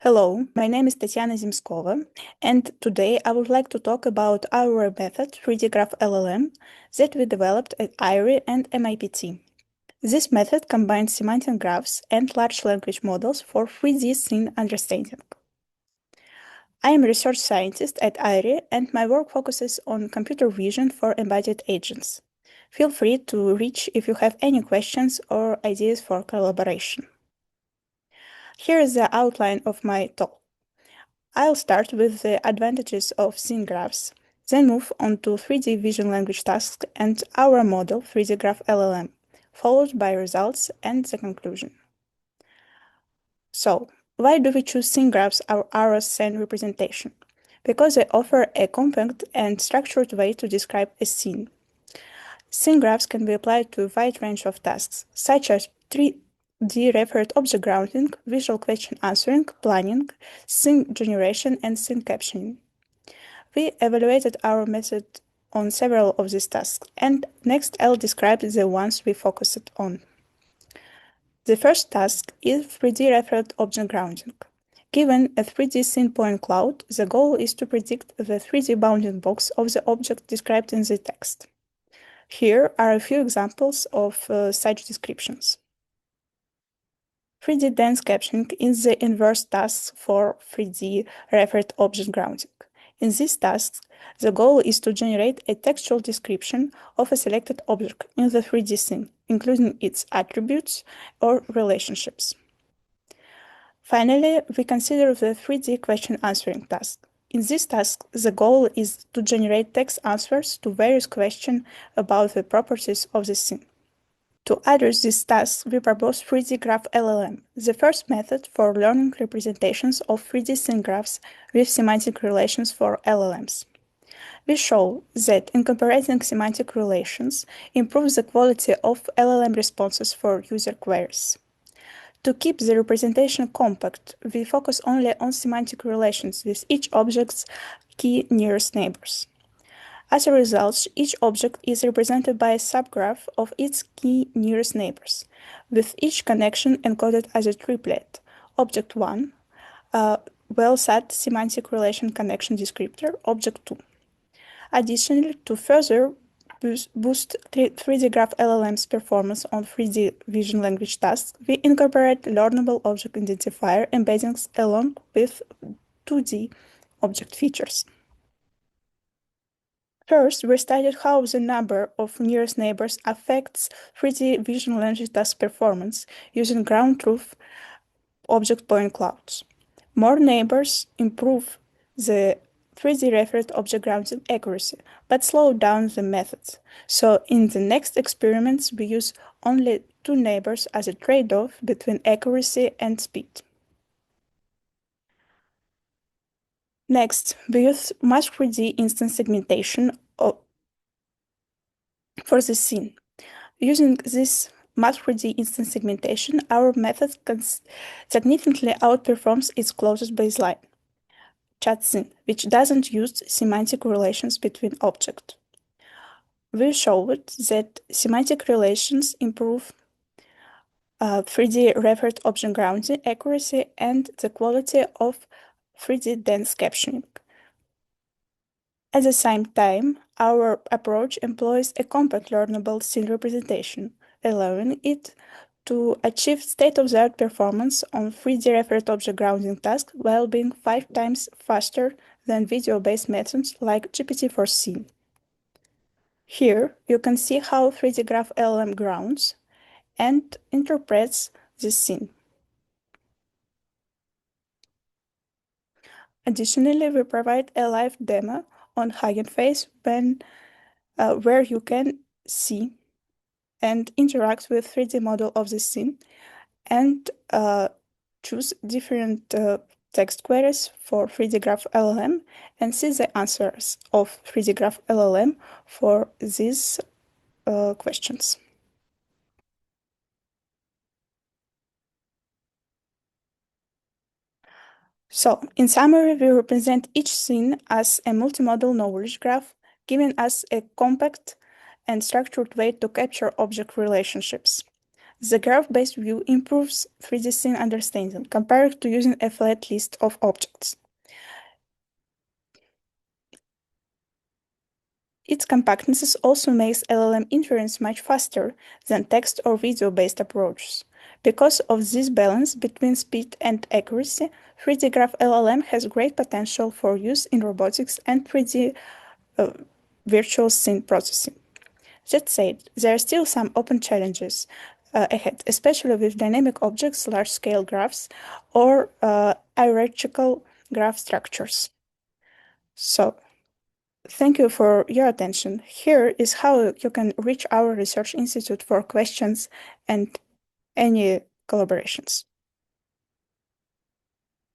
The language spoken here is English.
Hello, my name is Tatiana Zimskova, and today I would like to talk about our method 3DGraphLLM that we developed at IRI and MIPT. This method combines semantic graphs and large language models for 3D scene understanding. I am a research scientist at IRI, and my work focuses on computer vision for embodied agents. Feel free to reach if you have any questions or ideas for collaboration. Here is the outline of my talk. I'll start with the advantages of scene graphs, then move on to 3D vision language tasks and our model 3DGraphLLM, followed by results and the conclusion. So, why do we choose scene graphs as our scene representation? Because they offer a compact and structured way to describe a scene. Scene graphs can be applied to a wide range of tasks, such as 3D referred object grounding, visual question answering, planning, scene generation, and scene captioning. We evaluated our method on several of these tasks, and next I'll describe the ones we focused on. The first task is 3D referred object grounding. Given a 3D scene point cloud, the goal is to predict the 3D bounding box of the object described in the text. Here are a few examples of such descriptions. 3D dense captioning is the inverse task for 3D referred object grounding. In these tasks, the goal is to generate a textual description of a selected object in the 3D scene, including its attributes or relationships. Finally, we consider the 3D question answering task. In this task, the goal is to generate text answers to various questions about the properties of the scene. To address this task, we propose 3DGraphLLM, the first method for learning representations of 3D scene graphs with semantic relations for LLMs. We show that incorporating semantic relations improves the quality of LLM responses for user queries. To keep the representation compact, we focus only on semantic relations with each object's key nearest neighbors. As a result, each object is represented by a subgraph of its key nearest neighbors, with each connection encoded as a triplet: object 1, well-set semantic relation connection descriptor, object 2. Additionally, to further boost 3DGraphLLM's performance on 3D vision language tasks, we incorporate learnable object identifier embeddings along with 2D object features. First, we studied how the number of nearest neighbors affects 3D vision language task performance using ground truth object point clouds. More neighbors improve the 3D referred object grounding accuracy, but slow down the methods. So in the next experiments, we use only 2 neighbors as a trade-off between accuracy and speed. Next, we use mask 3D instance segmentation for the scene. Using this mask 3D instance segmentation, our method significantly outperforms its closest baseline, chat scene, which doesn't use semantic relations between objects. We showed that semantic relations improve 3D referred object grounding accuracy and the quality of 3D dense captioning. At the same time, our approach employs a compact learnable scene representation, allowing it to achieve state-of-the-art performance on 3D referred object grounding tasks while being 5 times faster than video-based methods like GPT-4C. Here, you can see how 3DGraphLLM grounds and interprets this scene. Additionally, we provide a live demo on Hugging Face where you can see and interact with 3D model of the scene and choose different text queries for 3DGraphLLM and see the answers of 3DGraphLLM for these questions. So, in summary, we represent each scene as a multimodal knowledge graph, giving us a compact and structured way to capture object relationships. The graph-based view improves 3D scene understanding compared to using a flat list of objects. Its compactness also makes LLM inference much faster than text or video-based approaches. Because of this balance between speed and accuracy, 3DGraphLLM has great potential for use in robotics and 3D virtual scene processing. That said, there are still some open challenges ahead, especially with dynamic objects, large-scale graphs, or hierarchical graph structures. So, thank you for your attention. Here is how you can reach our research institute for questions and any collaborations.